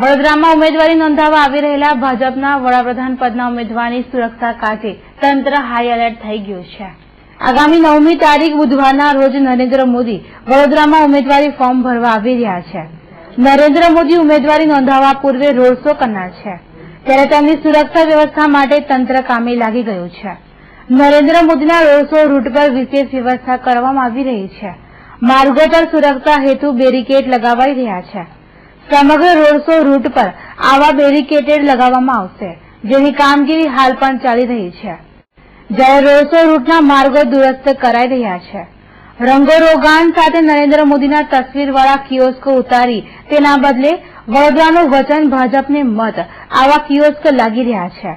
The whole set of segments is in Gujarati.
વડોદરામાં ઉમેદવારી નોંધાવવા આવી રહેલા ભાજપના વડાપ્રધાન પદના ઉમેદવારની સુરક્ષા કાજે તંત્ર હાઈ એલર્ટ થઈ ગયું છે। આગામી 9મી તારીખ બુધવારના રોજ નરેન્દ્ર મોદી વડોદરામાં ઉમેદવારી ફોર્મ ભરવા આવી રહ્યા છે। નરેન્દ્ર મોદી ઉમેદવારી નોંધાવવા પૂર્વે રોડ શો કરનાર છે, ત્યારે તેમની સુરક્ષા વ્યવસ્થા માટે તંત્ર કામે લાગી ગયું છે। નરેન્દ્ર મોદીના રોડ શો રૂટ પર વિશેષ વ્યવસ્થા કરવામાં આવી રહી છે। માર્ગો પર સુરક્ષા હેતુ બેરીકેડ લગાવાઈ રહ્યા છે। સમગ્ર રોડ શો રૂટ પર આવા બેરીકેડ લગાવવામાં આવશે, જેની કામગીરી હાલ પણ ચાલી રહી છે, જ્યારે રોડ શો રૂટના માર્ગો દુરસ્ત કરાઈ રહ્યા છે। રંગો રોગાન સાથે નરેન્દ્ર મોદીના તસવીરવાળા કિયોસ્કો ઉતારી તેના બદલે વડોદરાનું વચન ભાજપને મત આવા કિયોસ્ક લાગી રહ્યા છે।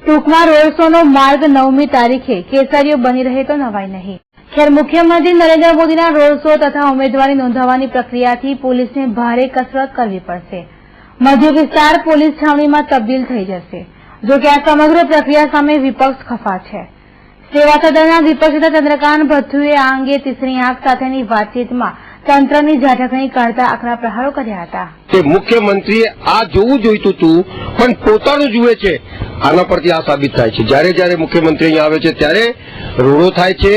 ટૂંકમાં રોડ શોનો માર્ગ 9મી તારીખે કેસરીયો બની રહે તો નવાઈ નહીં। ખેર મુખ્યમંત્રી નરેન્દ્ર મોદીના રોડ શો તથા ઉમેદવારી નોંધાવવાની પ્રક્રિયાથી પોલીસને ભારે કસરત કરવી પડશે। મધ્ય વિસ્તાર પોલીસ છાવણીમાં તબદીલ થઈ જશે। જો કે આ સમગ્ર પ્રક્રિયા સામે વિપક્ષ ખફા છે। સેવા સદનના વિપક્ષ નેતા ચંદ્રકાંત ભથ્થુએ આ અંગે તીસરી આંખ સાથેની વાતચીતમાં તંત્રની ઝાટકણી કાઢતા આકરા પ્રહારો કર્યા હતા। કે મુખ્યમંત્રીએ આ જોવું જોઈતું હતું, પણ પોતાનું જુએ છે। આના પરથી આ સાબિત થાય છે, જ્યારે જ્યારે મુખ્યમંત્રી અહીંયા આવે છે ત્યારે રોડો થાય છે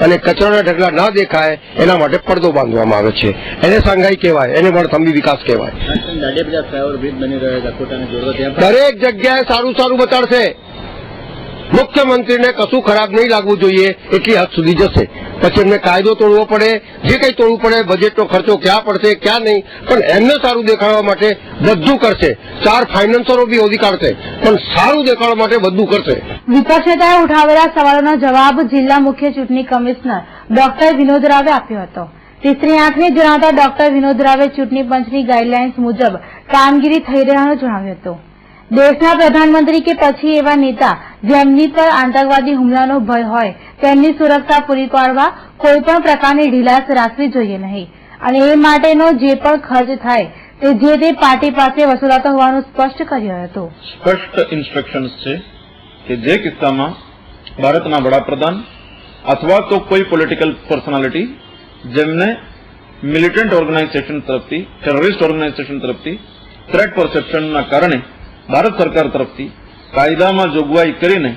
અને કચરાના ઢગલા ના દેખાય એના માટે પડદો બાંધવામાં આવે છે। એને સાંઘાઈ કહેવાય, એને વણથંભી વિકાસ કહેવાય। દરેક જગ્યાએ સારું સારું બતાડશે। મુખ્યમંત્રીને કશું ખરાબ નહીં લાગવું જોઈએ એટલી હદ સુધી જશે। પછી એમને કાયદો તોડવો પડે, જે કંઈ તોડવું પડે, બજેટનો ખર્ચો ક્યાં પડશે ક્યાં નહીં, પણ એમને સારું દેખાડવા માટે બધું કરશે। 4 ફાઇનાન્સરો બી ઓછી કાઢશે, પણ સારું દેખાડવા માટે બધું કરશે। વિપક્ષ નેતાએ ઉઠાવેલા સવાલોનો જવાબ જિલ્લા મુખ્ય ચૂંટણી કમિશનર ડોક્ટર વિનોદ રાવે આપ્યો હતો। તીસરી આંખને જણાવતા ડોક્ટર વિનોદ રાવે ચૂંટણી પંચની ગાઈડલાઇન્સ મુજબ કામગીરી થઈ રહ્યાનું જણાવ્યું હતું। દેશના પ્રધાનમંત્રી કે પછી એવા નેતા જેમની પર આતંકવાદી હુમલાનો ભય હોય તેમની સુરક્ષા પૂરી પાડવા કોઈપણ પ્રકારની ઢીલાસ રાખવી જોઈએ નહીં, અને એ માટેનો જે પણ ખર્ચ થાય તે જે તે પાર્ટી પાસે વસૂલાતો હોવાનું સ્પષ્ટ કર્યું હતું। સ્પષ્ટ ઇન્સ્ટ્રક્શન્સ છે કે જે કિસ્સામાં ભારતના વડાપ્રધાન અથવા તો કોઈ પોલિટિકલ પર્સનાલિટી જેમને મિલિટન્ટ ઓર્ગેનાઇઝેશન તરફથી, ટેરરિસ્ટ ઓર્ગેનાઇઝેશન તરફથી થ્રેટ પરસેપ્શનના કારણે ભારત સરકાર તરફથી કાયદામાં જોગવાઈ કરીને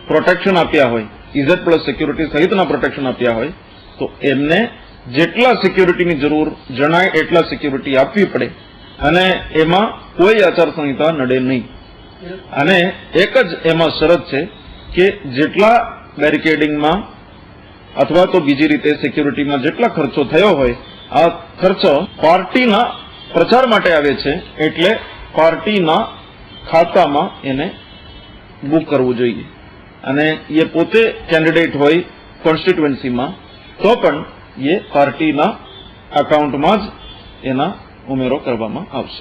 પ્રોટેક્શન આપ્યા હોય, ઇઝેડ પ્લસ સિક્યુરિટી સહિતના પ્રોટેક્શન આપ્યા હોય, તો એમને જેટલા સિક્યુરિટીની જરૂર જણાય એટલા સિક્યુરિટી આપવી પડે, અને એમાં કોઈ આચારસંહિતા નડે નહીં। અને એક જ એમાં શરત છે કે જેટલા બેરિકેડિંગમાં અથવા તો બીજી રીતે સિક્યુરિટીમાં જેટલા ખર્ચો થયો હોય, આ ખર્ચો પાર્ટીના પ્રચાર માટે આવે છે, એટલે પાર્ટીના ખાતામાં એને બુક કરવું જોઈએ। અને એ પોતે કેન્ડિડેટ હોય કોન્સ્ટિટ્યુએન્સીમાં તો પણ એ પાર્ટીના એકાઉન્ટમાં જ એના ઉમેરો કરવામાં આવશે।